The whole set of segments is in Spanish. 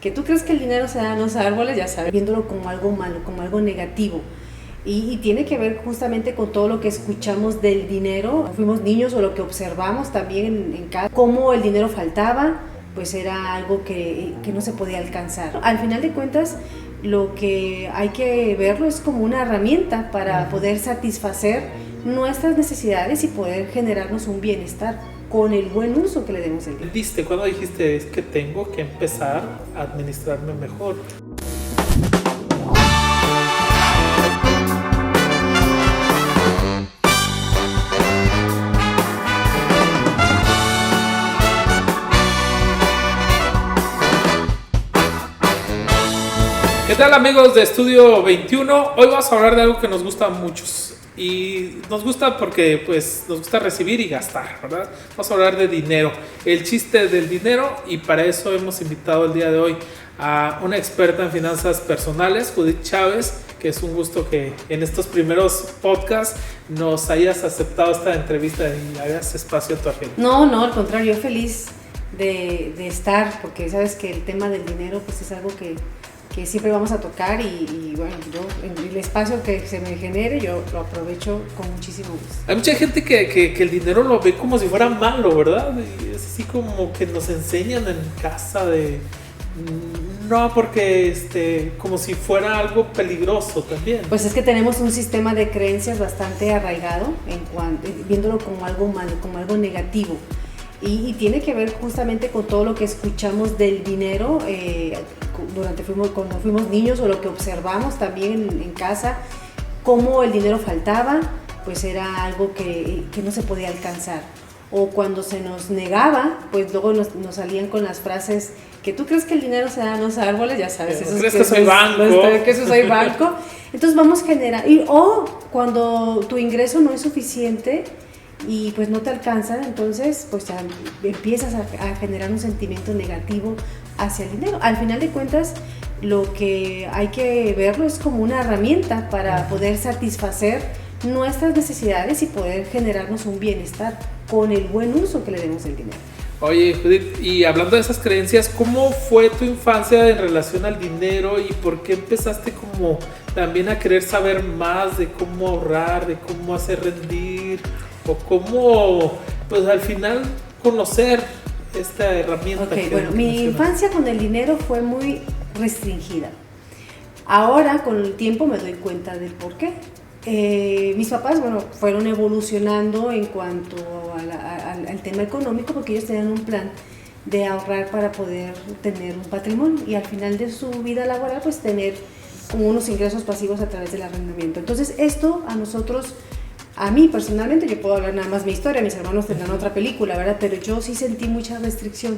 que tú crees que el dinero se da en los árboles, ya sabes, viéndolo como algo malo, como algo negativo. Y tiene que ver justamente con todo lo que escuchamos del dinero, fuimos niños, o lo que observamos también en casa, cómo el dinero faltaba, pues era algo que no se podía alcanzar. Al final de cuentas, lo que hay que verlo es como una herramienta para poder satisfacer nuestras necesidades y poder generarnos un bienestar con el buen uso que le demos al dinero. ¿Cuándo dijiste es que tengo que empezar a administrarme mejor? ¿Qué tal, amigos de Estudio 21? Hoy vamos a hablar de algo que nos gusta a muchos. Y nos gusta porque pues nos gusta recibir y gastar, ¿verdad? Vamos a hablar de dinero, el chiste del dinero, y para eso hemos invitado el día de hoy a una experta en finanzas personales, Judith Chávez, que es un gusto que en estos primeros podcasts nos hayas aceptado esta entrevista y hagas espacio a tu agenda. No, al contrario, yo feliz de estar, porque sabes que el tema del dinero pues es algo que siempre vamos a tocar y bueno, yo en el espacio que se me genere yo lo aprovecho con muchísimo gusto. Hay mucha gente que el dinero lo ve como si fuera malo, ¿verdad? Y es así como que nos enseñan en casa de... No, porque como si fuera algo peligroso también. Pues es que tenemos un sistema de creencias bastante arraigado, viéndolo como algo malo, como algo negativo. Y tiene que ver justamente con todo lo que escuchamos del dinero cuando fuimos niños, o lo que observamos también en casa, cómo el dinero faltaba, pues era algo que no se podía alcanzar. O cuando se nos negaba, pues luego nos salían con las frases que tú crees que el dinero se da en los árboles, ya sabes. ¿Crees que soy banco? Que eso soy banco. Entonces vamos a generar, o cuando tu ingreso no es suficiente y pues no te alcanza, entonces pues ya empiezas a generar un sentimiento negativo hacia el dinero. Al final de cuentas, lo que hay que verlo es como una herramienta para poder satisfacer nuestras necesidades y poder generarnos un bienestar con el buen uso que le demos al dinero. Oye, Judith, y hablando de esas creencias, ¿cómo fue tu infancia en relación al dinero y por qué empezaste como también a querer saber más de cómo ahorrar, de cómo hacer rendir, o cómo, pues al final, conocer esta herramienta? Okay, bueno, mi infancia con el dinero fue muy restringida. Ahora, con el tiempo, me doy cuenta del por qué. Mis papás, bueno, fueron evolucionando en cuanto al tema económico, porque ellos tenían un plan de ahorrar para poder tener un patrimonio y al final de su vida laboral, pues tener como unos ingresos pasivos a través del arrendamiento. Entonces, esto a mí personalmente, yo puedo hablar nada más mi historia, mis hermanos tendrán otra película, ¿verdad? Pero yo sí sentí mucha restricción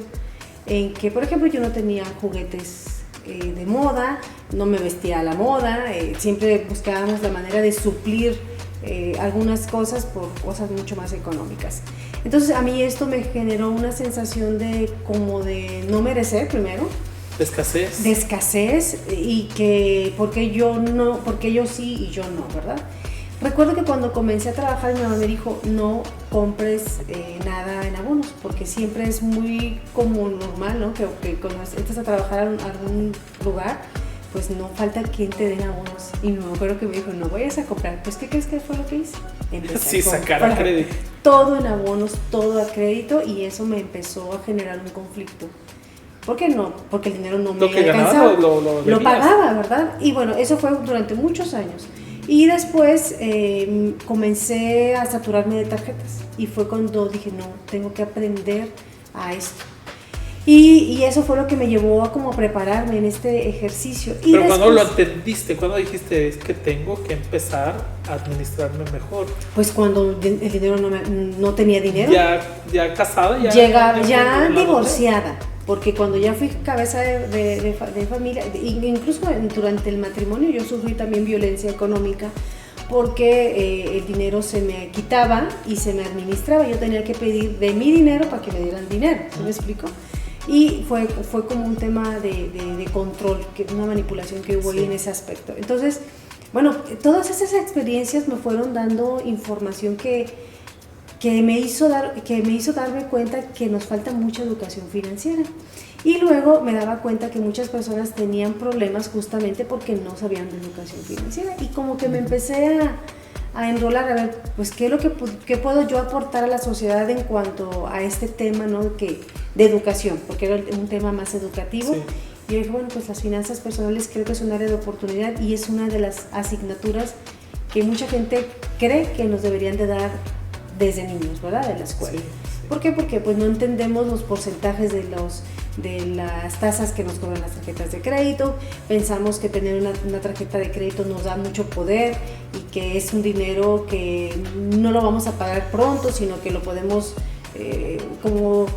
en que, por ejemplo, yo no tenía juguetes de moda, no me vestía a la moda, siempre buscábamos la manera de suplir algunas cosas por cosas mucho más económicas. Entonces a mí esto me generó una sensación de no merecer primero, de escasez, y que porque yo sí y yo no, ¿verdad? Recuerdo que cuando comencé a trabajar, mi mamá me dijo, no compres nada en abonos, porque siempre es muy como normal, ¿no? Que cuando entras a trabajar a algún lugar, pues no falta quien te den abonos. Y me acuerdo que me dijo, no vayas a comprar. Pues, ¿qué crees que fue lo que hice? Sí, sacar a crédito. Todo en abonos, todo a crédito, y eso me empezó a generar un conflicto. ¿Por qué no? Porque el dinero no me alcanzaba. Lo pagaba, ¿verdad? Y bueno, eso fue durante muchos años. Y después comencé a saturarme de tarjetas y fue cuando dije, no, tengo que aprender a esto. Y eso fue lo que me llevó a como prepararme en este ejercicio. Pero cuando lo entendiste, cuando dijiste, es que tengo que empezar a administrarme mejor. Pues cuando el dinero no tenía dinero. Ya casada, ya divorciada. Porque cuando ya fui cabeza de familia, incluso durante el matrimonio yo sufrí también violencia económica, porque el dinero se me quitaba y se me administraba. Yo tenía que pedir de mi dinero para que me dieran dinero, ¿sí me explico? Y fue como un tema de control, una manipulación que hubo ahí en ese aspecto. Entonces, bueno, todas esas experiencias me fueron dando información que me hizo darme cuenta que nos falta mucha educación financiera Y luego me daba cuenta que muchas personas tenían problemas justamente porque no sabían de educación financiera. Y como que me empecé a enrolar, a ver, pues qué es lo que puedo yo aportar a la sociedad en cuanto a este tema, ¿no? De educación, porque era un tema más educativo. Sí. Y yo dije, bueno, pues las finanzas personales creo que es un área de oportunidad y es una de las asignaturas que mucha gente cree que nos deberían de dar desde niños, ¿verdad? De la escuela. Sí, sí. ¿Por qué? Porque pues no entendemos los porcentajes de las tasas que nos cobran las tarjetas de crédito, pensamos que tener una tarjeta de crédito nos da mucho poder y que es un dinero que no lo vamos a pagar pronto, sino que lo podemos como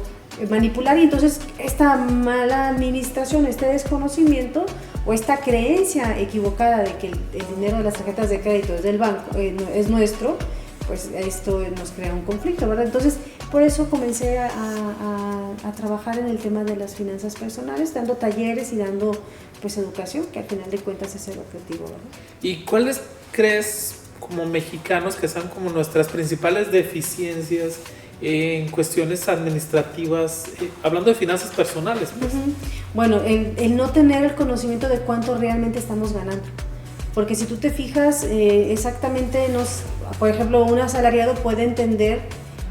manipular, y entonces esta mala administración, este desconocimiento o esta creencia equivocada de que el dinero de las tarjetas de crédito es del banco, es nuestro, pues esto nos crea un conflicto, ¿verdad? Entonces, por eso comencé a trabajar en el tema de las finanzas personales, dando talleres y dando pues educación, que al final de cuentas es el objetivo, ¿verdad? ¿Y cuáles crees como mexicanos que sean como nuestras principales deficiencias en cuestiones administrativas, hablando de finanzas personales, pues? Bueno, el no tener el conocimiento de cuánto realmente estamos ganando. Porque si tú te fijas, exactamente, por ejemplo, un asalariado puede entender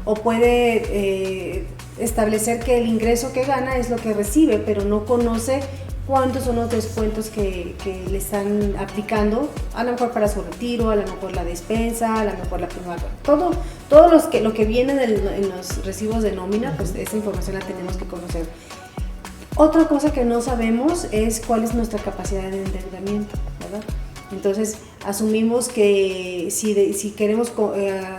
o puede establecer que el ingreso que gana es lo que recibe, pero no conoce cuántos son los descuentos que le están aplicando, a lo mejor para su retiro, a lo mejor la despensa, a lo mejor la prima, todo lo que viene en los recibos de nómina, pues esa información la tenemos que conocer. Otra cosa que no sabemos es cuál es nuestra capacidad de endeudamiento, ¿verdad? Entonces asumimos que si queremos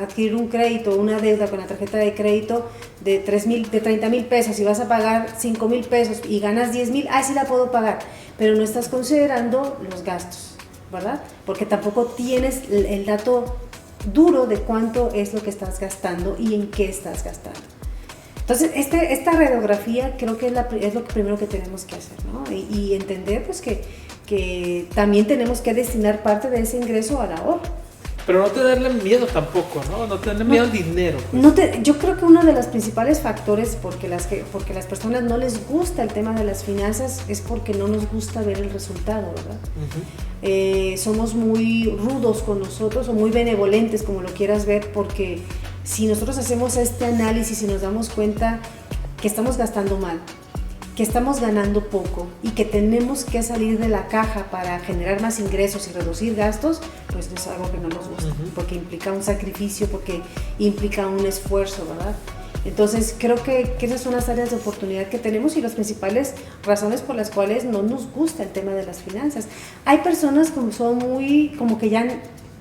adquirir un crédito, una deuda con la tarjeta de crédito de 30,000 pesos y vas a pagar 5,000 pesos y ganas 10,000, sí la puedo pagar, pero no estás considerando los gastos, ¿verdad? Porque tampoco tienes el dato duro de cuánto es lo que estás gastando y en qué estás gastando. Entonces, esta radiografía creo que es lo primero que tenemos que hacer, ¿no? Y entender pues que también tenemos que destinar parte de ese ingreso al ahorro. Pero no tenerle miedo tampoco, ¿no? No tenerle miedo al dinero. Pues. Yo creo que uno de los principales factores porque las personas no les gusta el tema de las finanzas es porque no nos gusta ver el resultado, ¿verdad? Somos muy rudos con nosotros o muy benevolentes, como lo quieras ver, porque si nosotros hacemos este análisis y nos damos cuenta que estamos gastando mal, que estamos ganando poco y que tenemos que salir de la caja para generar más ingresos y reducir gastos, pues es algo que no nos gusta, porque implica un sacrificio, porque implica un esfuerzo, ¿verdad? Entonces creo que esas son las áreas de oportunidad que tenemos y las principales razones por las cuales no nos gusta el tema de las finanzas. Hay personas como son como que ya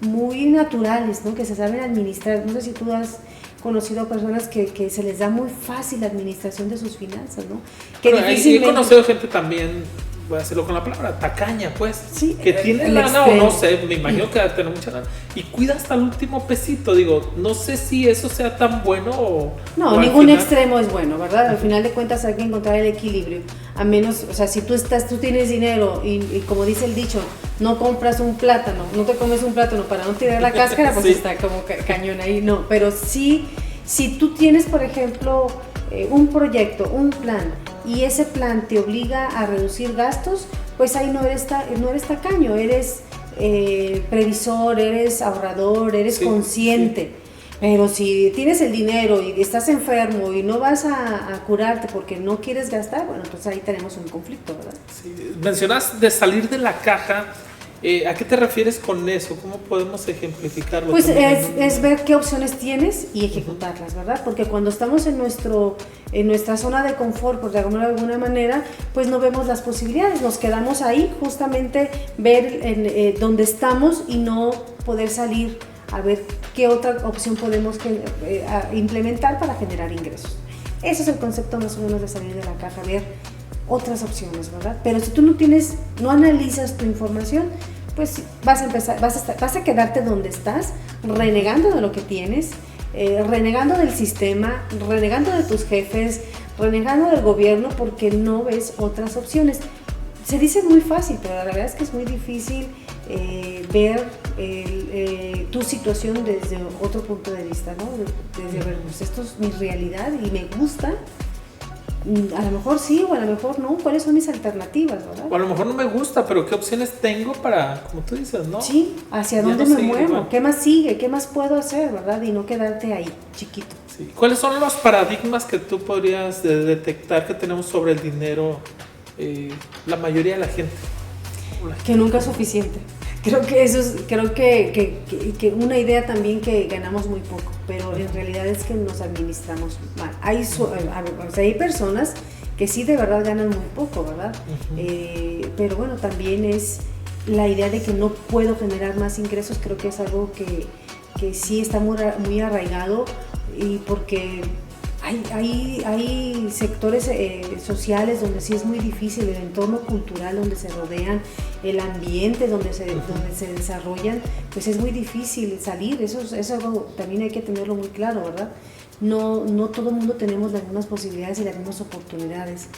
muy naturales, ¿no? Que se saben administrar. No sé si tú has conocido a personas que se les da muy fácil la administración de sus finanzas, ¿no? Que difícilmente... He conocido gente también, voy a decirlo con la palabra, tacaña, pues, sí, que tiene lana o no sé, me imagino que va a tener mucha lana y cuida hasta el último pesito. Digo, no sé si eso sea tan bueno o... No, o ningún extremo es bueno, ¿verdad? Al final de cuentas hay que encontrar el equilibrio. A menos, o sea, si tú tienes dinero y como dice el dicho, no compras un plátano, no te comes un plátano para no tirar la cáscara, pues sí, está como cañón ahí, no. Pero sí, si tú tienes, por ejemplo, un proyecto, un plan, y ese plan te obliga a reducir gastos, pues ahí no eres tacaño, eres previsor, eres ahorrador, eres consciente. Sí. Pero si tienes el dinero y estás enfermo y no vas a curarte porque no quieres gastar, bueno, pues ahí tenemos un conflicto, ¿verdad? Sí. Mencionas de salir de la caja. ¿A qué te refieres con eso? ¿Cómo podemos ejemplificarlo? Pues es ver qué opciones tienes y ejecutarlas, ¿verdad? Porque cuando estamos en nuestra zona de confort, por llamarlo de alguna manera, pues no vemos las posibilidades, nos quedamos ahí, justamente ver dónde estamos y no poder salir a ver qué otra opción podemos implementar para generar ingresos. Ese es el concepto más o menos de salir de la caja, ver otras opciones, ¿verdad? Pero si tú no analizas tu información, pues vas a quedarte donde estás, renegando de lo que tienes, renegando del sistema, renegando de tus jefes, renegando del gobierno porque no ves otras opciones. Se dice muy fácil, pero la verdad es que es muy difícil ver tu situación desde otro punto de vista, ¿no? Desde ver, pues esto es mi realidad y me gusta, A lo mejor sí o a lo mejor no. ¿Cuáles son mis alternativas, verdad? O a lo mejor no me gusta, pero ¿qué opciones tengo para, como tú dices, no? Sí, ¿hacia dónde me muevo? ¿Qué más sigue? ¿Qué más puedo hacer, verdad? Y no quedarte ahí, chiquito. Sí. ¿Cuáles son los paradigmas que tú podrías detectar que tenemos sobre el dinero, la mayoría de la gente? Que nunca es suficiente. Creo que eso es, creo que una idea también que ganamos muy poco, pero en realidad es que nos administramos mal. Hay personas que sí de verdad ganan muy poco, ¿verdad? Pero bueno, también es la idea de que no puedo generar más ingresos. Creo que es algo que sí está muy arraigado, y porque hay sectores sociales donde sí es muy difícil, el entorno cultural donde se rodean, el ambiente donde se desarrollan, pues es muy difícil salir. Eso algo también hay que tenerlo muy claro, ¿verdad? No todo el mundo tenemos las mismas posibilidades y las mismas oportunidades.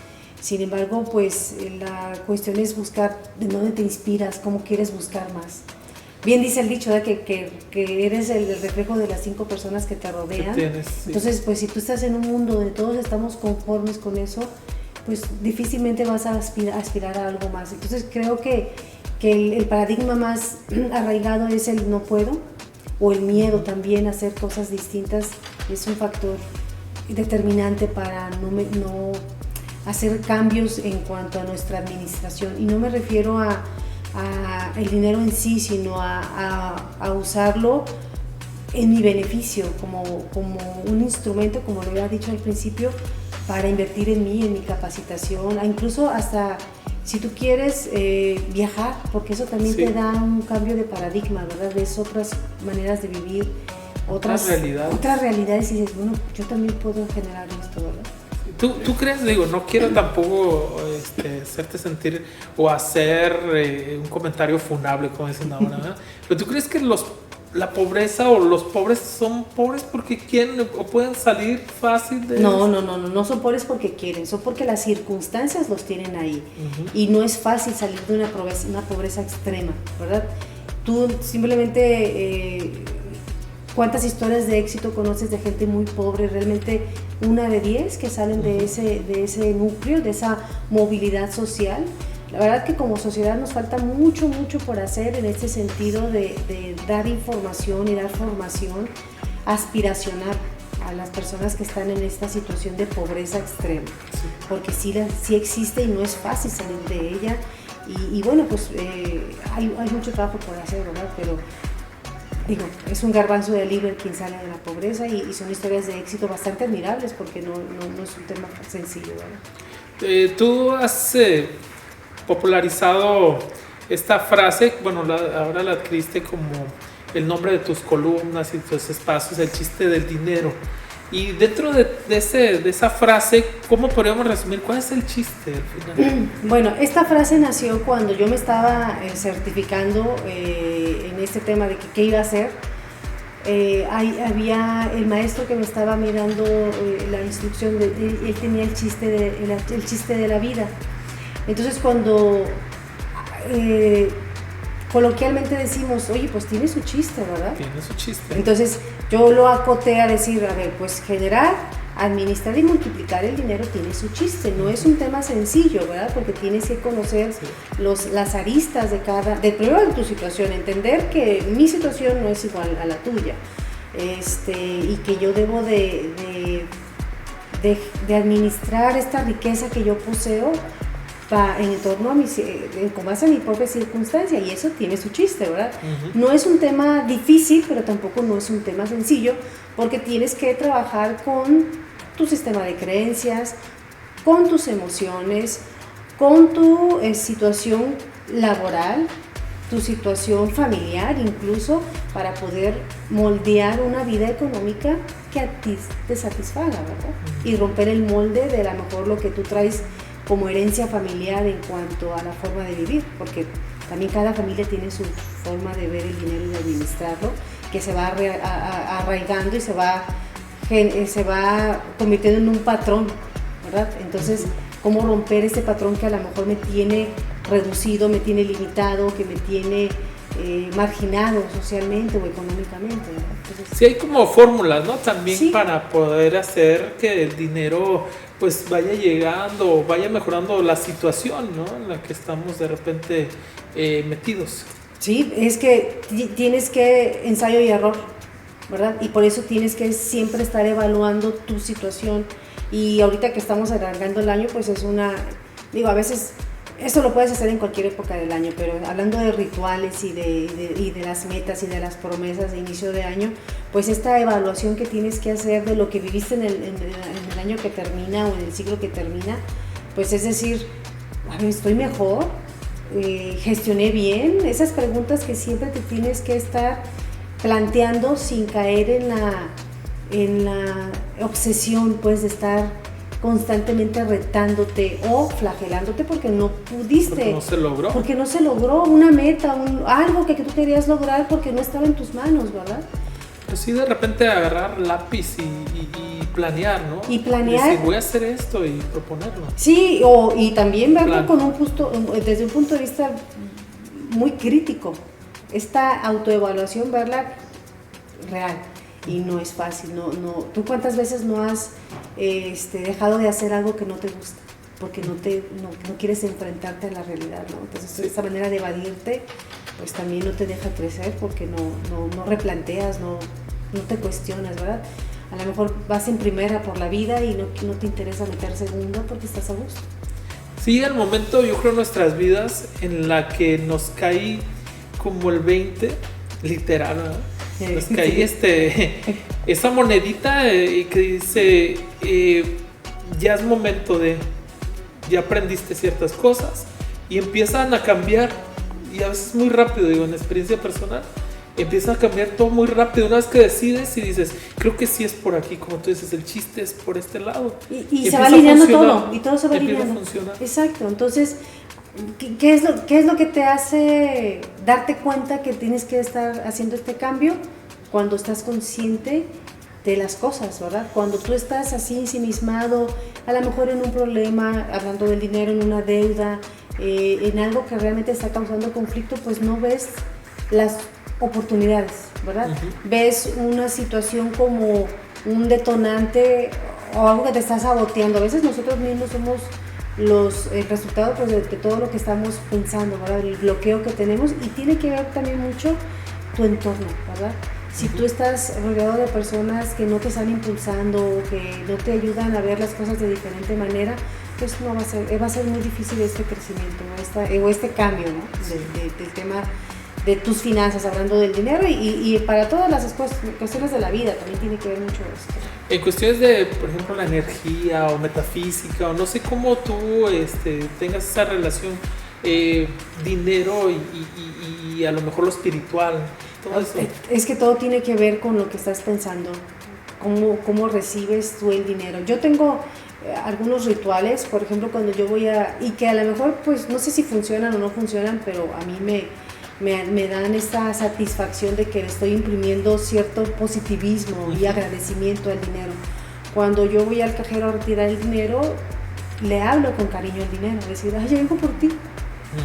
Sin embargo, pues la cuestión es buscar de dónde te inspiras, cómo quieres buscar más. Bien dice el dicho, ¿verdad? Que eres el reflejo de las 5 personas que te rodean. Sí. Entonces, pues si tú estás en un mundo donde todos estamos conformes con eso, pues difícilmente vas a aspirar a algo más. Entonces creo que el paradigma más arraigado es el no puedo, o el miedo también a hacer cosas distintas. Es un factor determinante para no hacer cambios en cuanto a nuestra administración. Y no me refiero a el dinero en sí, sino a usarlo en mi beneficio, como un instrumento, como lo había dicho al principio, para invertir en mí, en mi capacitación, incluso hasta si tú quieres viajar, porque eso también te da un cambio de paradigma, ¿verdad? Ves otras maneras de vivir, otras realidades, y dices, bueno, yo también puedo generar esto, ¿verdad? ¿Tú crees? Digo, no quiero tampoco hacerte sentir o hacer un comentario funable, como dicen ahora, ¿verdad? Pero ¿tú crees que la pobreza o los pobres son pobres porque quieren o pueden salir fácil de eso? No son pobres porque quieren, son porque las circunstancias los tienen ahí. Y no es fácil salir de una pobreza extrema, ¿verdad? Tú simplemente... ¿Cuántas historias de éxito conoces de gente muy pobre? Realmente 1 de 10 que salen de ese núcleo, de esa movilidad social. La verdad que como sociedad nos falta mucho por hacer en este sentido de dar información y dar formación aspiracional a las personas que están en esta situación de pobreza extrema. Porque sí existe y no es fácil salir de ella. Y bueno, pues hay mucho trabajo por hacer, ¿verdad? Pero... digo, es un garbanzo de libra quien sale de la pobreza, y son historias de éxito bastante admirables, porque no es un tema sencillo, ¿verdad? Tú has popularizado esta frase, bueno, ahora la adquiriste como el nombre de tus columnas y tus espacios, el chiste del dinero. Y dentro de esa frase, ¿cómo podríamos resumir? ¿Cuál es el chiste al final? Bueno, esta frase nació cuando yo me estaba certificando en este tema de qué iba a hacer. Había el maestro que me estaba mirando la instrucción, él tenía el chiste de la vida. Entonces cuando coloquialmente decimos, oye, pues tiene su chiste, ¿verdad? Tiene su chiste. Entonces yo lo acoté a decir, a ver, pues generar, administrar y multiplicar el dinero tiene su chiste. No es un tema sencillo, ¿verdad? Porque tienes que conocer las aristas primero de tu situación, entender que mi situación no es igual a la tuya, y que yo debo de administrar esta riqueza que yo poseo en torno a con base a mi propia circunstancia, y eso tiene su chiste, ¿verdad? No es un tema difícil, pero tampoco no es un tema sencillo, porque tienes que trabajar con tu sistema de creencias, con tus emociones, con tu situación laboral, tu situación familiar incluso, para poder moldear una vida económica que a ti te satisfaga, ¿verdad? Y romper el molde de a lo mejor lo que tú traes como herencia familiar en cuanto a la forma de vivir, porque también cada familia tiene su forma de ver el dinero y de administrarlo, que se va arraigando y se va convirtiendo en un patrón, ¿verdad? Entonces, ¿cómo romper ese patrón que a lo mejor me tiene reducido, me tiene limitado, que me tiene marginado socialmente o económicamente, ¿no? Entonces, sí hay como fórmulas, ¿no? También sí. para poder hacer que el dinero pues vaya llegando, vaya mejorando la situación, ¿no? En la que estamos de repente metidos. Sí, es que tienes que ensayo y error, ¿verdad? Y por eso tienes que siempre estar evaluando tu situación. Y ahorita que estamos alargando el año, pues es digo, a veces esto lo puedes hacer en cualquier época del año, pero hablando de rituales y de las metas y de las promesas de inicio de año, pues esta evaluación que tienes que hacer de lo que viviste en el año que termina o en el ciclo que termina, pues es decir, a ver, estoy mejor, gestioné bien, esas preguntas que siempre te tienes que estar planteando sin caer en la obsesión, pues, de estar constantemente retándote o flagelándote porque no pudiste. Porque no se logró. Porque no se logró una meta, algo que tú querías lograr porque no estaba en tus manos, ¿verdad? Pues sí, de repente agarrar lápiz y planear, ¿no? Y planear. Decir, voy a hacer esto y proponerlo. Sí, y también verlo desde un punto de vista muy crítico. Esta autoevaluación, verla real. Y no es fácil, no. ¿Tú cuántas veces no has dejado de hacer algo que no te gusta? Porque no quieres enfrentarte a la realidad, ¿no? Entonces, sí, esta manera de evadirte, pues también no te deja crecer porque no replanteas, no te cuestionas, ¿verdad? A lo mejor vas en primera por la vida y no te interesa meter segunda porque estás a gusto. Sí, el momento, yo creo, en nuestras vidas en la que nos cae como el 20, literal, ¿verdad? Nos cae esa monedita que dice, ya es momento ya aprendiste ciertas cosas y empiezan a cambiar, y a veces muy rápido, digo, en experiencia personal, empieza a cambiar todo muy rápido. Una vez que decides y dices, creo que sí es por aquí, como tú dices, el chiste es por este lado. Y se va alineando todo, y todo se va alineando. Exacto, entonces, ¿qué es lo que te hace darte cuenta que tienes que estar haciendo este cambio? Cuando estás consciente de las cosas, ¿verdad? Cuando tú estás así ensimismado, a lo mejor en un problema, hablando del dinero, en una deuda, en algo que realmente está causando conflicto, pues no ves las oportunidades, ¿verdad? Uh-huh. Ves una situación como un detonante o algo que te está saboteando. A veces nosotros mismos somos los resultados, pues, de todo lo que estamos pensando, ¿verdad? El bloqueo que tenemos, y tiene que ver también mucho tu entorno, ¿verdad? Si tú estás rodeado de personas que no te están impulsando, que no te ayudan a ver las cosas de diferente manera, pues no va a ser muy difícil este crecimiento o este cambio, ¿no? Del tema de tus finanzas, hablando del dinero, y para todas las cuestiones de la vida también tiene que ver mucho esto. En cuestiones de, por ejemplo, la energía o metafísica, o no sé cómo tú tengas esa relación dinero y a lo mejor lo espiritual. Todo eso. Es que todo tiene que ver con lo que estás pensando, cómo recibes tú el dinero. Yo tengo algunos rituales, por ejemplo, cuando yo y que a lo mejor, pues, no sé si funcionan o no funcionan, pero a mí me dan esta satisfacción de que estoy imprimiendo cierto positivismo y agradecimiento al dinero. Cuando yo voy al cajero a retirar el dinero, le hablo con cariño al dinero, decir, ay, yo vengo por ti,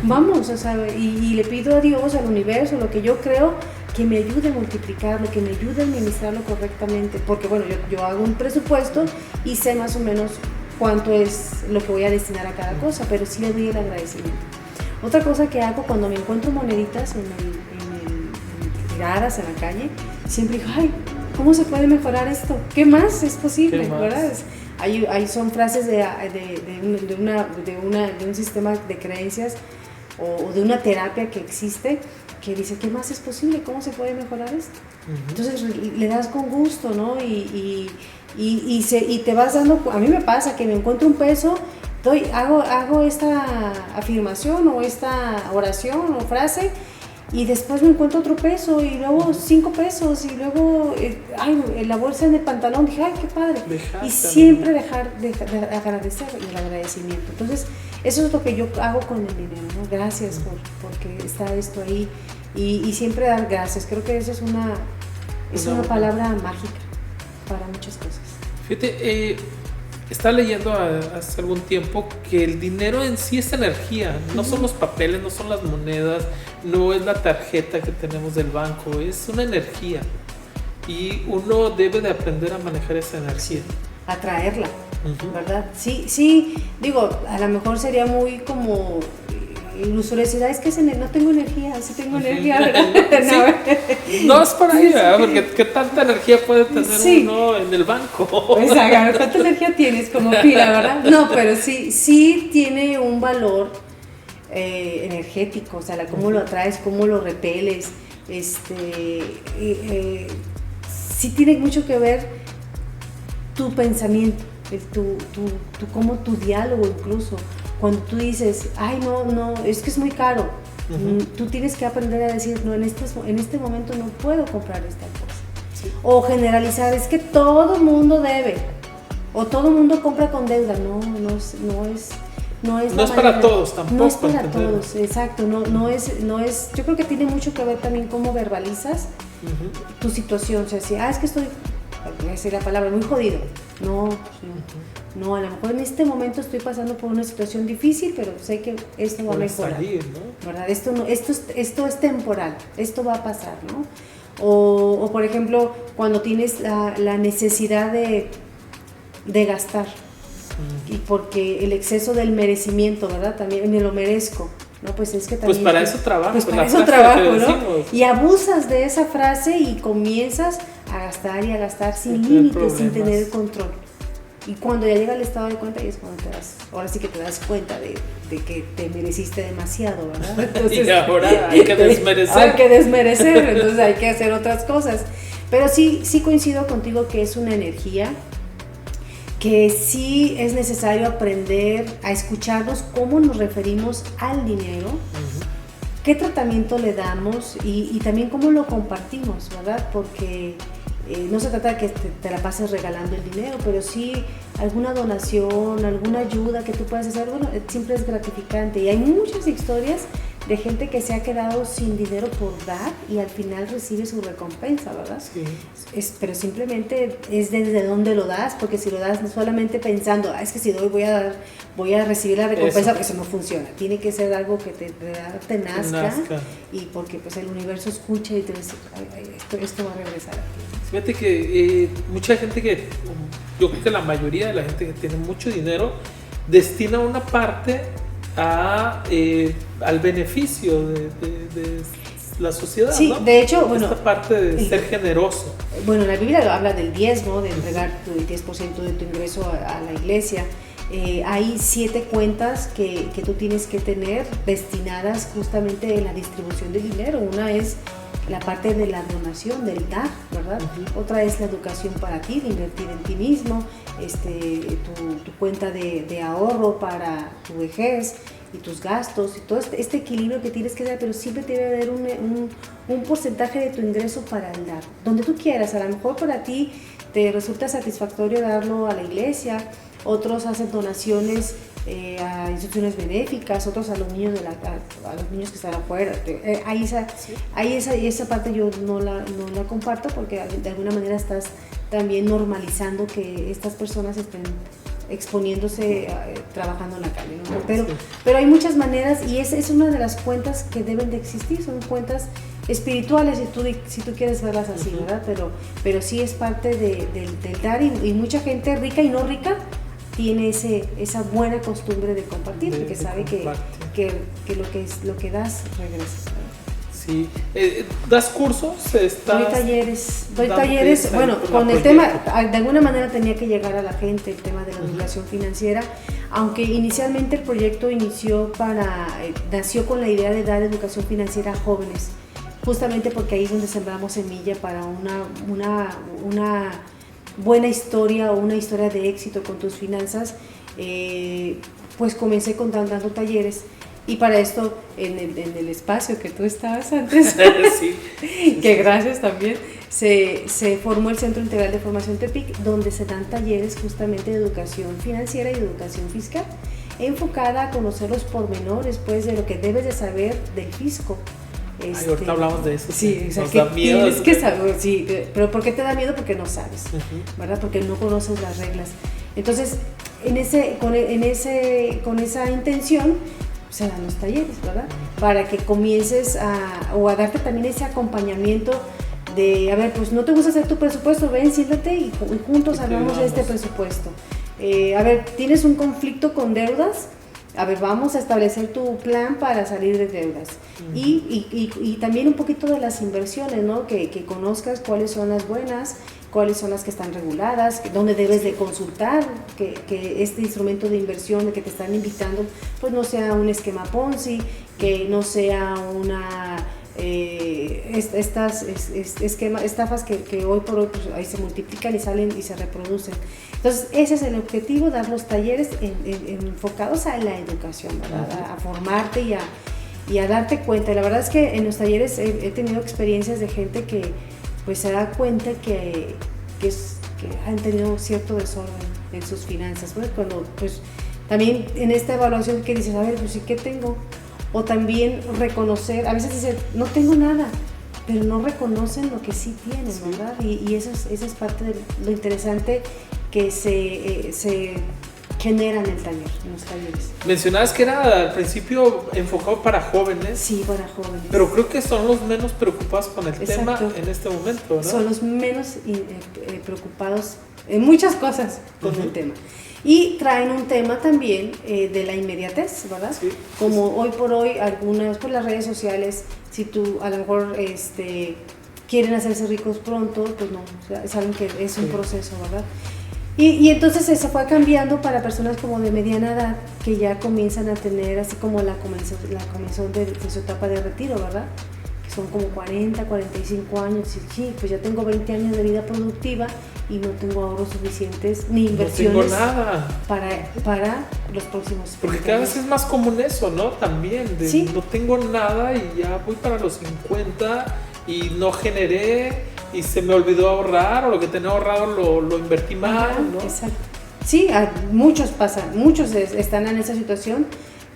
vamos, o sea, y le pido a Dios, al universo, lo que yo creo, que me ayude a multiplicarlo, que me ayude a administrarlo correctamente, porque bueno, yo hago un presupuesto y sé más o menos cuánto es lo que voy a destinar a cada cosa, pero sí le doy el agradecimiento. Otra cosa que hago cuando me encuentro moneditas tiradas en la calle, siempre digo, ay, ¿cómo se puede mejorar esto? ¿Qué más es posible? ¿Qué más? ¿Verdad? Ahí son frases de un sistema de creencias o de una terapia que existe, que dice, ¿qué más es posible? ¿Cómo se puede mejorar esto? Uh-huh. Entonces le das con gusto, ¿no? Y te vas dando, a mí me pasa que me encuentro un peso, hago esta afirmación o esta oración o frase, y después me encuentro otro peso, y luego 5 pesos, y luego la bolsa en el pantalón, dije, ay, qué padre. Y siempre dejar de agradecer, y el agradecimiento. Entonces, eso es lo que yo hago con el dinero, ¿no? Gracias porque está esto ahí, y siempre dar gracias. Creo que eso es una palabra mágica para muchas cosas. Fíjate, Estaba leyendo hace algún tiempo que el dinero en sí es energía, no son los papeles, no son las monedas, no es la tarjeta que tenemos del banco, es una energía. Y uno debe de aprender a manejar esa energía. Atraerla, ¿verdad? Sí, digo, a lo mejor sería muy como ilusorio decir, es que no tengo energía, sí tengo energía, ¿verdad? No es por ahí, ¿verdad? Porque ¿qué tanta energía puede tener uno en el banco? Pues agarra, ¿cuánta energía tienes como pila, verdad? No, pero sí tiene un valor energético, o sea, cómo lo atraes, cómo lo repeles, sí tiene mucho que ver tu pensamiento, como tu diálogo incluso. Cuando tú dices, ay, no, es que es muy caro, tú tienes que aprender a decir, no, en este momento no puedo comprar esta cosa. Sí. O generalizar, es que todo mundo debe, o todo mundo compra con deuda. No es para todos tampoco. No es para todos, exacto. No es. Yo creo que tiene mucho que ver también cómo verbalizas tu situación. O sea, si, es que estoy, voy a decir la palabra, muy jodido. No, a lo mejor en este momento estoy pasando por una situación difícil, pero sé que esto va a mejorar. Salir, ¿no? ¿Verdad? Esto es temporal, esto va a pasar, ¿no? O por ejemplo, cuando tienes la necesidad de gastar, y porque el exceso del merecimiento, ¿verdad? También me lo merezco, ¿no? Pues es que también... Pues para eso trabajo. Pues para eso trabajo, ¿no? Y abusas de esa frase y comienzas a gastar sin límites, sin tener control. Y cuando ya llega el estado de cuenta, y es cuando ahora sí que te das cuenta de que te mereciste demasiado, ¿verdad? Entonces, y ahora hay que desmerecer. Entonces hay que hacer otras cosas. Pero sí coincido contigo que es una energía, que sí es necesario aprender a escucharnos cómo nos referimos al dinero, qué tratamiento le damos y también cómo lo compartimos, ¿verdad? Porque no se trata de que te la pases regalando el dinero, pero sí alguna donación, alguna ayuda que tú puedas hacer, bueno, siempre es gratificante. Y hay muchas historias de gente que se ha quedado sin dinero por dar y al final recibe su recompensa, ¿verdad? Sí. Pero simplemente es desde dónde lo das, porque si lo das solamente pensando, es que si doy voy a recibir la recompensa, eso no funciona. Tiene que ser algo que te nazca y porque pues el universo escucha y te dice, esto va a regresar a ti. Fíjate que mucha gente yo creo que la mayoría de la gente que tiene mucho dinero destina una parte al beneficio de la sociedad, sí, ¿no? De hecho, bueno, esta parte de ser generoso. Bueno, la Biblia habla del diezmo, de entregar el 10% de tu ingreso a la iglesia. Hay 7 cuentas que tú tienes que tener destinadas justamente en la distribución de dinero. Una es la parte de la donación, del dar, ¿verdad? Otra es la educación para ti, de invertir en ti mismo, tu cuenta de ahorro para tu vejez y tus gastos y todo este equilibrio que tienes que dar, pero siempre debe haber un porcentaje de tu ingreso para el dar, donde tú quieras. A lo mejor para ti te resulta satisfactorio darlo a la iglesia, otros hacen donaciones a instituciones benéficas, otros a los niños a los niños que están afuera. Esa parte yo no la comparto, porque de alguna manera estás también normalizando que estas personas estén exponiéndose, trabajando en la calle, ¿no? Pero hay muchas maneras, y esa es una de las cuentas que deben de existir. Son cuentas espirituales, si tú quieres verlas así, ¿verdad? Pero sí es parte del dar, y mucha gente rica y no rica tiene esa buena costumbre de compartir, porque sabe que lo que das regresa. Sí. ¿Das cursos? Doy talleres, bueno, con el tema, de alguna manera tenía que llegar a la gente el tema de la educación financiera, aunque inicialmente el proyecto nació con la idea de dar educación financiera a jóvenes, justamente porque ahí es donde sembramos semilla para una buena historia o una historia de éxito con tus finanzas. Pues comencé dando talleres, y para esto en el espacio que tú estabas antes, que gracias también, se formó el Centro Integral de Formación Tepic, donde se dan talleres justamente de educación financiera y de educación fiscal, enfocada a conocer los pormenores, pues, de lo que debes de saber del fisco. Ahorita hablamos de eso. Sí, nos da miedo. Tienes que saber, sí, pero ¿por qué te da miedo? Porque no sabes, ¿verdad? Porque no conoces las reglas. Entonces, con esa intención se dan los talleres, ¿verdad? Para que comiences a darte también ese acompañamiento de, a ver, pues no te gusta hacer tu presupuesto, ven, siéntate y juntos hagamos este presupuesto. A ver, ¿tienes un conflicto con deudas? A ver, vamos a establecer tu plan para salir de deudas. Uh-huh. Y también un poquito de las inversiones, ¿no? Que conozcas cuáles son las buenas, cuáles son las que están reguladas, dónde debes de consultar, que este instrumento de inversión que te están invitando, pues no sea un esquema Ponzi, que no sea una... estafas que hoy por hoy pues, ahí se multiplican y salen y se reproducen. Entonces ese es el objetivo, dar los talleres enfocados a la educación, ¿verdad? A formarte y a darte cuenta. La verdad es que en los talleres he tenido experiencias de gente que pues se da cuenta que han tenido cierto desorden en sus finanzas, ¿no? Cuando pues también en esta evaluación que dices, a ver, pues ¿y qué tengo? O también reconocer, a veces dicen, no tengo nada, pero no reconocen lo que sí tienen, ¿verdad? Y esa es parte de lo interesante que se genera en el taller, en los talleres. Mencionabas que era al principio enfocado para jóvenes. Sí, para jóvenes. Pero creo que son los menos preocupados con el tema en este momento, ¿verdad? Son los menos preocupados en muchas cosas con el tema. Y traen un tema también de la inmediatez, ¿verdad? Sí, como hoy por hoy, algunas por las redes sociales, si tú a lo mejor quieren hacerse ricos pronto, pues no, o sea, saben que es un proceso, ¿verdad? Y entonces se fue cambiando para personas como de mediana edad, que ya comienzan a tener así como la comenzón de su etapa de retiro, ¿verdad? Que son como 40, 45 años, y sí, pues ya tengo 20 años de vida productiva y no tengo ahorros suficientes ni inversiones. No tengo nada para los próximos. Porque cada vez es más común eso, ¿no? También, ¿sí? No tengo nada y ya voy para los 50 y no generé y se me olvidó ahorrar, o lo que tenía ahorrado lo invertí mal, ¿no? Exacto. Sí, muchos están en esa situación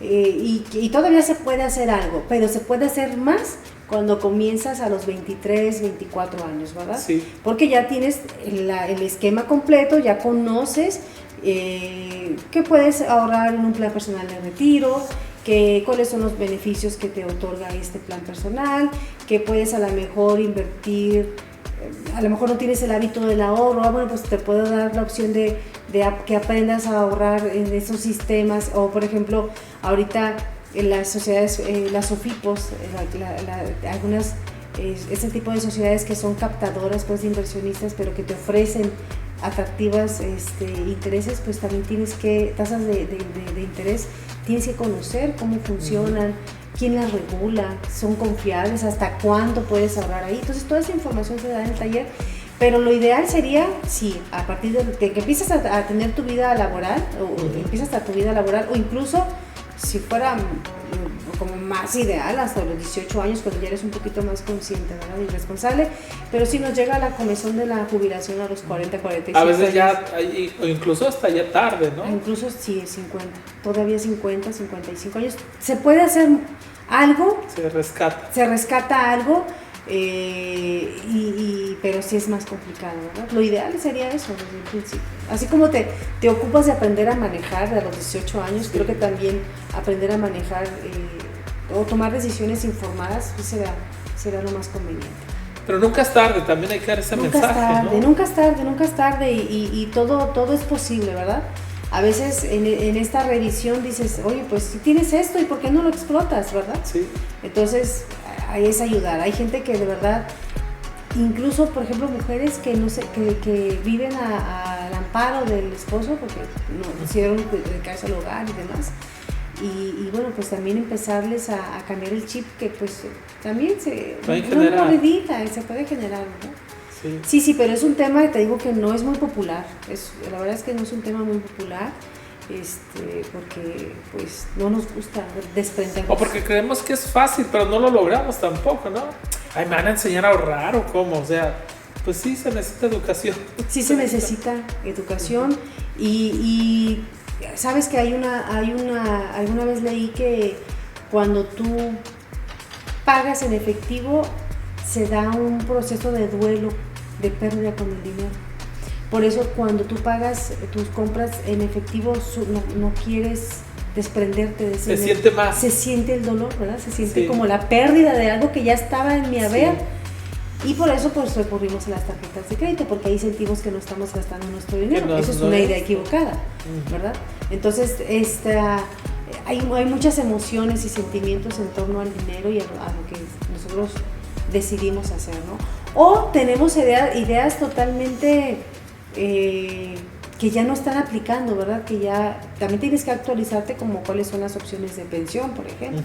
y todavía se puede hacer algo, pero se puede hacer más cuando comienzas a los 23, 24 años, ¿verdad? Sí. Porque ya tienes el esquema completo, ya conoces que puedes ahorrar en un plan personal de retiro, cuáles son los beneficios que te otorga este plan personal, que puedes a lo mejor invertir, a lo mejor no tienes el hábito del ahorro, bueno, pues te puedo dar la opción de que aprendas a ahorrar en esos sistemas, o por ejemplo, ahorita en las sociedades, las SOFIPOS, algunas, ese tipo de sociedades que son captadoras pues, de inversionistas, pero que te ofrecen atractivas intereses, pues también tienes que, tasas de interés, tienes que conocer cómo funcionan, quién las regula, son confiables, hasta cuándo puedes ahorrar ahí. Entonces toda esa información se da en el taller, pero lo ideal sería, sí, a partir de que empiezas a tener tu vida laboral, o incluso si fuera como más ideal hasta los 18 años, cuando ya eres un poquito más consciente, ¿verdad? Y responsable, pero si nos llega la comezón de la jubilación a los 40, 45 a veces años, ya, o incluso hasta ya tarde, ¿no? Incluso sí, 50, todavía 50, 55 años, se puede hacer algo, se rescata algo, pero sí es más complicado, ¿verdad? Lo ideal sería eso desde el principio. Así como te ocupas de aprender a manejar a los 18 años, sí. Creo que también aprender a manejar o tomar decisiones informadas pues será lo más conveniente. Pero nunca es tarde, también hay que dar ese mensaje, ¿no? Nunca es tarde y todo es posible, ¿verdad? A veces en esta revisión dices, oye, pues si tienes esto, ¿y por qué no lo explotas, verdad? Sí. Entonces, ahí es ayudar. Hay gente que de verdad, incluso, por ejemplo, mujeres que que viven al amparo del esposo porque no decidieron dedicarse al hogar y demás. Y bueno, pues también empezarles a cambiar el chip que pues también se puede generar, ¿no? Sí, pero es un tema que te digo que no es muy popular. La verdad es que no es un tema muy popular. Porque pues no nos gusta desprendernos. O porque creemos que es fácil, pero no lo logramos tampoco, ¿no? Ay, ¿me van a enseñar a ahorrar o cómo? O sea, pues sí se necesita educación. Sí se necesita educación y sabes que alguna vez leí que cuando tú pagas en efectivo se da un proceso de duelo, de pérdida con el dinero. Por eso cuando tú pagas tus compras en efectivo, no quieres desprenderte de ese Se siente más. Se siente el dolor, ¿verdad? Se siente como la pérdida de algo que ya estaba en mi haber. Y por eso pues recurrimos a las tarjetas de crédito, porque ahí sentimos que no estamos gastando nuestro dinero. Eso es una idea equivocada, ¿verdad? Entonces, hay muchas emociones y sentimientos en torno al dinero y a lo que nosotros decidimos hacer, ¿no? O tenemos ideas totalmente que ya no están aplicando, ¿verdad? Que ya también tienes que actualizarte, como cuáles son las opciones de pensión, por ejemplo.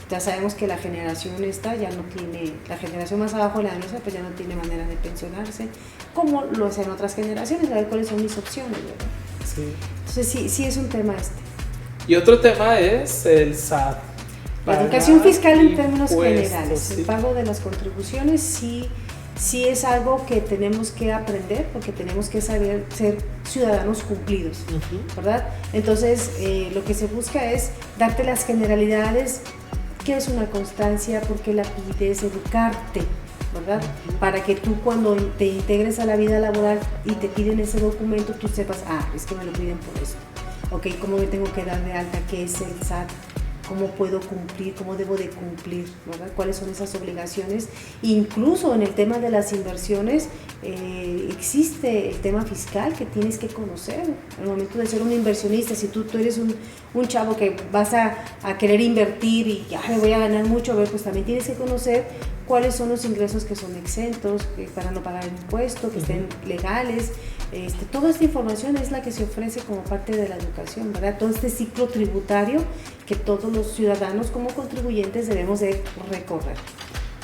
Ya sabemos que la generación la generación más abajo de la nuestra, pues ya no tiene manera de pensionarse, como lo hacen otras generaciones, a ver cuáles son mis opciones, ¿verdad? Sí. Entonces sí es un tema Y otro tema es el SAT. La educación fiscal en términos generales, el pago de las contribuciones sí es algo que tenemos que aprender, porque tenemos que saber ser ciudadanos cumplidos, ¿verdad? Entonces lo que se busca es darte las generalidades. ¿Qué es una constancia? ¿Por qué la pides? Educarte, ¿verdad? Para que tú cuando te integres a la vida laboral y te piden ese documento, tú sepas, es que me lo piden por esto. Ok, ¿cómo me tengo que dar de alta? ¿Qué es el SAT? ¿Cómo puedo cumplir? ¿Cómo debo de cumplir? ¿Verdad? ¿Cuáles son esas obligaciones? Incluso en el tema de las inversiones existe el tema fiscal que tienes que conocer. Al momento de ser un inversionista, si tú eres un chavo que vas a querer invertir y me voy a ganar mucho, pues también tienes que conocer cuáles son los ingresos que son exentos, para no pagar impuestos, que estén legales. Toda esta información es la que se ofrece como parte de la educación, ¿verdad? Todo este ciclo tributario que todos los ciudadanos como contribuyentes debemos de recorrer.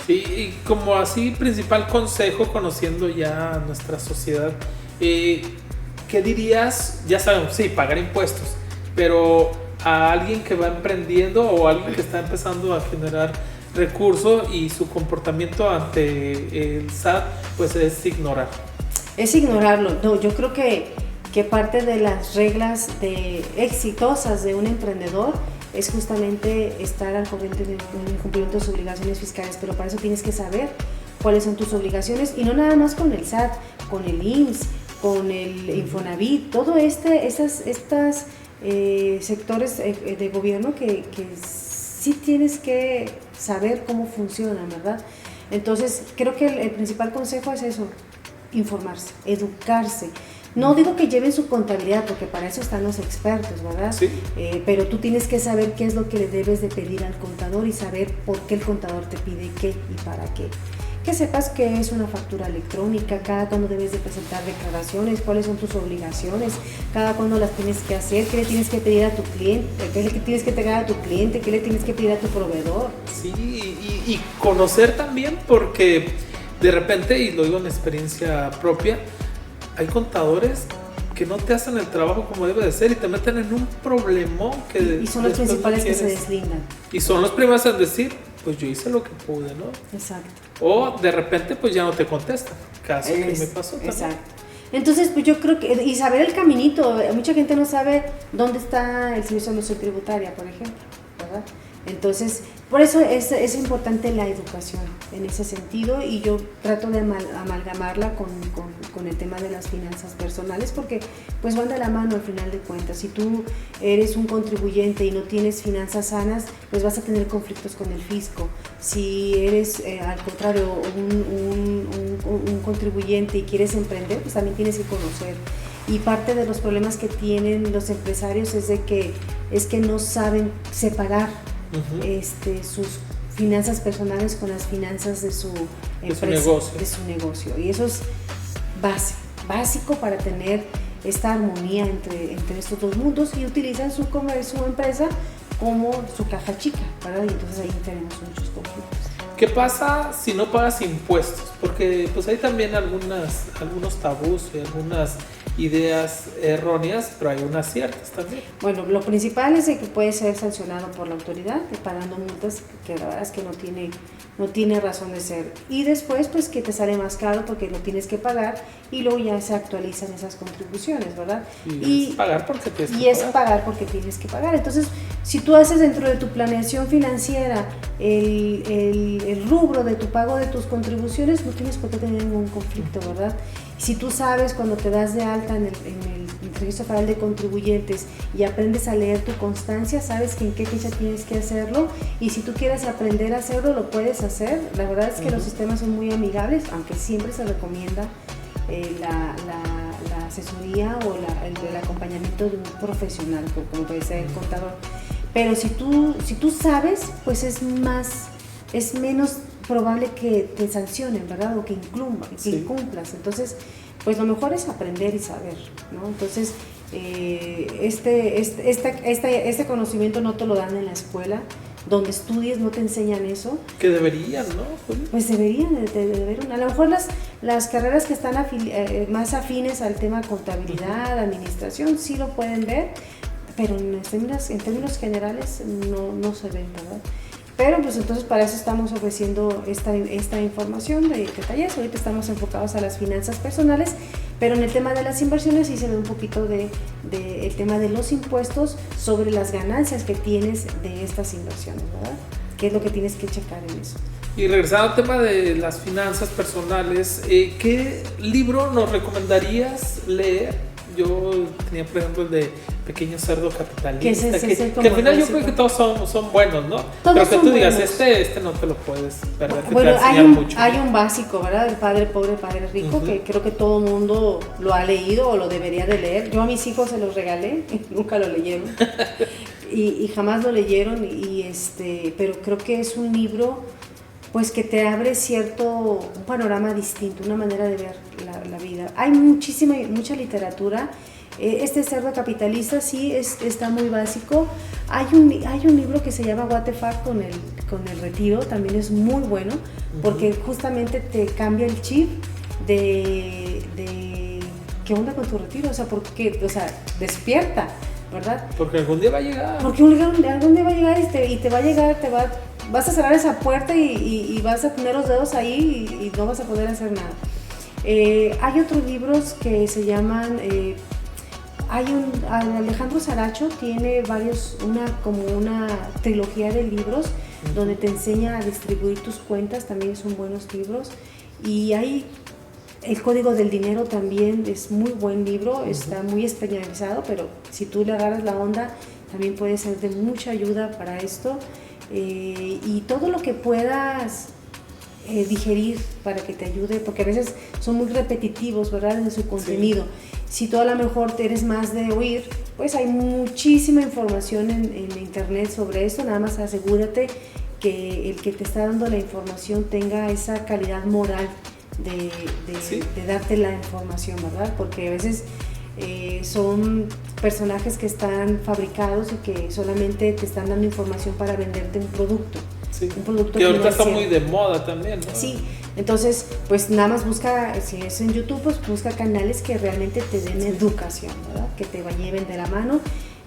Sí, y como así principal consejo, conociendo ya nuestra sociedad, ¿qué dirías? Ya sabemos, sí, pagar impuestos, pero a alguien que va emprendiendo o a alguien que está empezando a generar recursos y su comportamiento ante el SAT, pues es ignorar. Es ignorarlo. No, yo creo que parte de las reglas exitosas de un emprendedor es justamente estar al corriente del cumplimiento de sus obligaciones fiscales, pero para eso tienes que saber cuáles son tus obligaciones, y no nada más con el SAT, con el IMSS, con el Infonavit, todo estas sectores de gobierno que sí tienes que saber cómo funcionan, ¿verdad? Entonces creo que el principal consejo es eso: informarse, educarse. No digo que lleven su contabilidad, porque para eso están los expertos, ¿verdad? Sí. Pero tú tienes que saber qué es lo que le debes de pedir al contador y saber por qué el contador te pide qué y para qué. Que sepas qué es una factura electrónica, cada cuándo debes de presentar declaraciones, cuáles son tus obligaciones, cada cuándo las tienes que hacer, qué le tienes que pedir a tu cliente, qué le tienes que entregar a tu cliente, qué le tienes que pedir a tu proveedor. Sí, y conocer también, porque de repente, y lo digo en experiencia propia, hay contadores que no te hacen el trabajo como debe de ser y te meten en un problemón que... Y son los principales que se deslindan. Y son los primeros en decir, pues yo hice lo que pude, ¿no? Exacto. O de repente pues ya no te contestan, caso que me pasó también. Exacto. Entonces pues yo creo que, y saber el caminito, mucha gente no sabe dónde está el servicio de administración tributaria, por ejemplo, ¿verdad? Entonces, por eso es importante la educación en ese sentido, y yo trato de amalgamarla con el tema de las finanzas personales, porque pues van de la mano al final de cuentas. Si tú eres un contribuyente y no tienes finanzas sanas, pues vas a tener conflictos con el fisco. Si eres al contrario un contribuyente y quieres emprender, pues también tienes que conocer. Y parte de los problemas que tienen los empresarios es que no saben separar sus finanzas personales con las finanzas de su empresa, de su negocio. Y eso es básico para tener esta armonía entre estos dos mundos, y utilizan su empresa como su caja chica, ¿verdad? Y entonces ahí tenemos muchos conflictos. ¿Qué pasa si no pagas impuestos? Porque pues hay también algunos tabús y algunas ideas erróneas, pero hay unas ciertas también. Bueno, lo principal es que puede ser sancionado por la autoridad, pagando multas que la verdad es que no tiene razón de ser. Y después, pues que te sale más caro porque lo tienes que pagar, y luego ya se actualizan esas contribuciones, ¿verdad? Y es pagar porque tienes que pagar. Y es pagar porque tienes que pagar. Entonces, Si tú haces dentro de tu planeación financiera el rubro de tu pago de tus contribuciones, no tienes por qué tener ningún conflicto, ¿verdad? Si tú sabes cuando te das de alta en el Registro Federal de Contribuyentes y aprendes a leer tu constancia, sabes que en qué fecha tienes que hacerlo, y si tú quieres aprender a hacerlo, lo puedes hacer. La verdad es que los sistemas son muy amigables, aunque siempre se recomienda la asesoría o el acompañamiento de un profesional, como puede ser el contador. Pero si tú sabes, pues es menos probable que te sancionen, ¿verdad? O que incumplas. Entonces, pues lo mejor es aprender y saber, ¿no? Entonces, este conocimiento no te lo dan en la escuela. Donde estudies no te enseñan eso. Que deberían, ¿no? Pues deberían. A lo mejor las carreras que están más afines al tema contabilidad, administración, sí lo pueden ver, pero en términos generales no se ven, ¿verdad? Pero pues entonces para eso estamos ofreciendo esta información de talleres. Ahorita estamos enfocados a las finanzas personales, pero en el tema de las inversiones sí se ve un poquito el tema de los impuestos sobre las ganancias que tienes de estas inversiones, ¿verdad? ¿Qué es lo que tienes que checar en eso? Y regresando al tema de las finanzas personales, ¿qué libro nos recomendarías leer? Yo tenía, por ejemplo, el de Pequeño Cerdo Capitalista, que al final yo creo que todos son buenos, ¿no? Todos pero que tú digas, buenos. este no te lo puedes perder, bueno, te va a enseñar mucho. Hay un básico, ¿verdad? El Padre Pobre, Padre Rico, que creo que todo el mundo lo ha leído o lo debería de leer. Yo a mis hijos se los regalé, nunca lo leyeron y jamás lo leyeron, pero creo que es un libro pues que te abre un panorama distinto, una manera de ver la vida. Hay mucha literatura. Este Cerdo Capitalista sí está muy básico. Hay un libro que se llama What the Fuck con el retiro, también es muy bueno, porque justamente te cambia el chip de qué onda con tu retiro, despierta, ¿verdad? Porque algún día va a llegar. Porque algún día va a llegar y te va a llegar, vas a cerrar esa puerta y vas a poner los dedos ahí y no vas a poder hacer nada. Hay otros libros que se llaman, Alejandro Saracho tiene una trilogía de libros donde te enseña a distribuir tus cuentas, también son buenos libros. Y hay El Código del Dinero también, es muy buen libro, está muy especializado, pero si tú le agarras la onda, también puede ser de mucha ayuda para esto. Y todo lo que puedas digerir para que te ayude, porque a veces son muy repetitivos, ¿verdad?, en su contenido. Sí. Si tú a lo mejor eres más de oír, pues hay muchísima información en internet sobre esto. Nada más asegúrate que el que te está dando la información tenga esa calidad moral de darte la información, ¿verdad? Porque a veces son personajes que están fabricados y que solamente te están dando información para venderte un producto. Sí. Un producto que ahorita está financiero. muy de moda también, ¿no? Sí, entonces pues nada más busca, si es en YouTube, pues busca canales que realmente te den educación, ¿verdad? Que te lleven de la mano,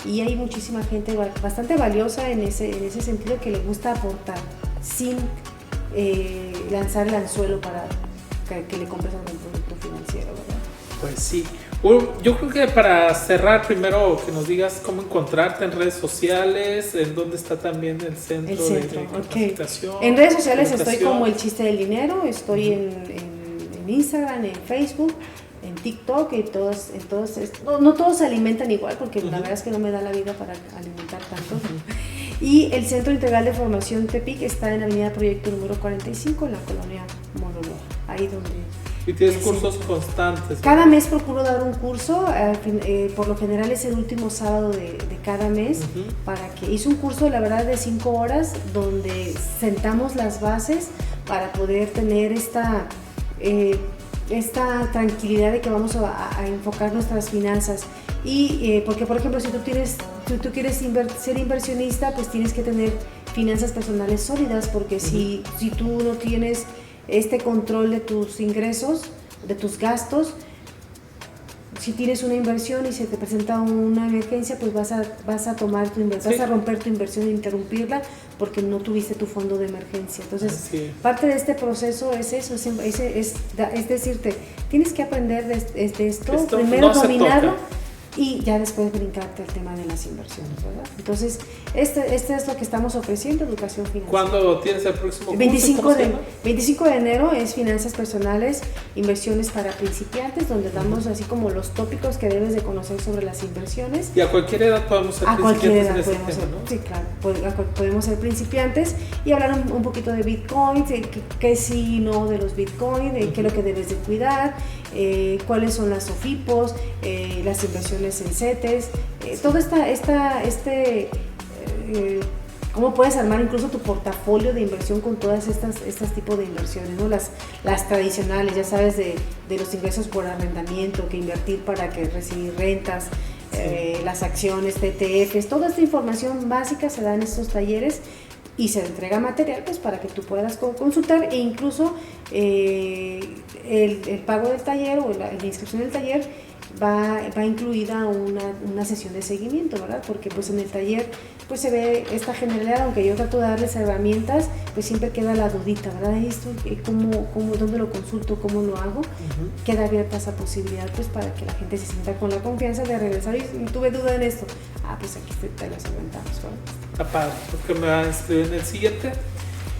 y hay muchísima gente bastante valiosa en ese sentido, que le gusta aportar sin lanzar el anzuelo para que le compres algún producto financiero, ¿verdad? Pues sí. Yo creo que para cerrar, primero que nos digas cómo encontrarte en redes sociales, en dónde está también el centro de capacitación. En redes sociales estoy como El Chiste del Dinero, estoy en Instagram, en Facebook, en TikTok, no todos se alimentan igual, porque la verdad es que no me da la vida para alimentar tanto. Y el Centro Integral de Formación Tepic está en Avenida Proyecto número 45, en la colonia Monoloa, ahí donde... Y tienes cursos constantes. Cada mes procuro dar un curso, por lo general es el último sábado de cada mes, para que hice un curso, la verdad, de 5 horas, donde sentamos las bases para poder tener esta tranquilidad de que vamos a enfocar nuestras finanzas. Y porque, por ejemplo, si tú quieres ser inversionista, pues tienes que tener finanzas personales sólidas, porque si tú no tienes este control de tus ingresos, de tus gastos, si tienes una inversión y se te presenta una emergencia, pues vas a tomar tu inversión, vas a romper tu inversión e interrumpirla porque no tuviste tu fondo de emergencia. Entonces, parte de este proceso es eso, es decirte, tienes que aprender de esto, primero no dominarlo, y ya después brincarte al tema de las inversiones, ¿verdad? Entonces, este es lo que estamos ofreciendo, educación financiera. ¿Cuándo tienes el próximo curso? 25 de enero es finanzas personales, inversiones para principiantes, donde damos así como los tópicos que debes de conocer sobre las inversiones. Y a cualquier edad podemos ser principiantes. A cualquier edad podemos ser, ¿no? Sí, claro, podemos ser principiantes y hablar un poquito de Bitcoin, qué sí y no de los Bitcoin, qué es lo que debes de cuidar, cuáles son las OFIPOS, las inversiones en CETES, todo cómo puedes armar incluso tu portafolio de inversión con todas estas tipos de inversiones, ¿no? Las tradicionales, ya sabes, de los ingresos por arrendamiento, que invertir para que recibir rentas, las acciones, ETFs, toda esta información básica se da en estos talleres y se entrega material pues para que tú puedas consultar, e incluso el pago del taller o la inscripción del taller va incluida una sesión de seguimiento, ¿verdad? Porque pues en el taller pues se ve esta generalidad, aunque yo trato de darles herramientas, pues siempre queda la dudita, ¿verdad? Esto, ¿dónde lo consulto? ¿Cómo lo hago? Queda abierta esa posibilidad pues para que la gente se sienta con la confianza de regresar y tuve duda en esto. Pues aquí te las aumentamos, ¿verdad? Está padre, porque me va a inscribir en el siguiente.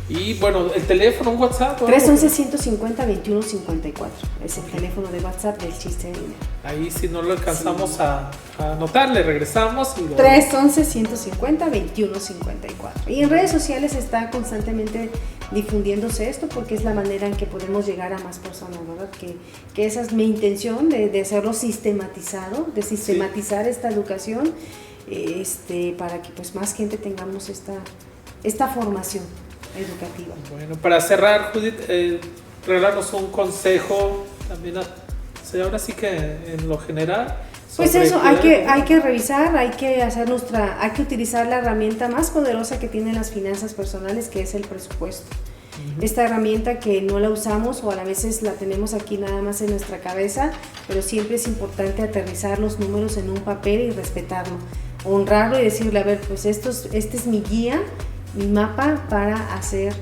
Y bueno, el teléfono, un WhatsApp. 311-150-2154 es el teléfono de WhatsApp del Chiste de Dinero. Ahí si no lo alcanzamos a anotar, le regresamos. 311-150-2154. Y en redes sociales está constantemente difundiéndose esto porque es la manera en que podemos llegar a más personas, ¿verdad? Que esa es mi intención de hacerlo sistematizado, de sistematizar esta educación, para que pues más gente tengamos esta formación educativa. Bueno, para cerrar, Judith, regalarnos un consejo también, ahora sí que en lo general. Pues eso, hay que revisar, hay que utilizar la herramienta más poderosa que tienen las finanzas personales, que es el presupuesto. Esta herramienta que no la usamos o a veces la tenemos aquí nada más en nuestra cabeza, pero siempre es importante aterrizar los números en un papel y respetarlo, honrarlo y decirle, a ver, pues este es mi guía, mi mapa para hacer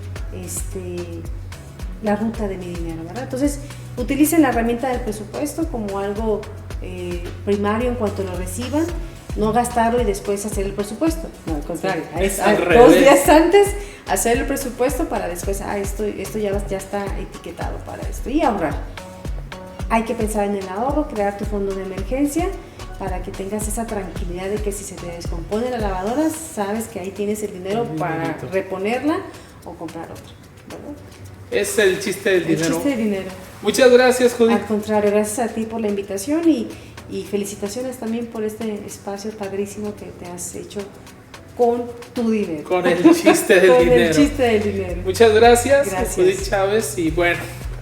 la ruta de mi dinero, ¿verdad? Entonces, utilicen la herramienta del presupuesto como algo primario en cuanto lo reciban, no gastarlo y después hacer el presupuesto. No, al contrario, es 2 días antes hacer el presupuesto para después, esto ya está etiquetado para esto, y ahorrar. Hay que pensar en el ahorro, crear tu fondo de emergencia, para que tengas esa tranquilidad de que si se te descompone la lavadora, sabes que ahí tienes el dinero para reponerla o comprar otra, ¿verdad? Es el chiste del dinero. El chiste del dinero. Muchas gracias, Judith. Al contrario, gracias a ti por la invitación y felicitaciones también por este espacio padrísimo que te has hecho con tu dinero. Con el chiste del dinero. El chiste del dinero. Muchas gracias, Judith Chávez, y bueno,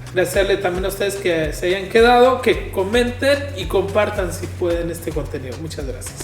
agradecerle también a ustedes que se hayan quedado, que comenten y compartan si pueden este contenido. Muchas gracias.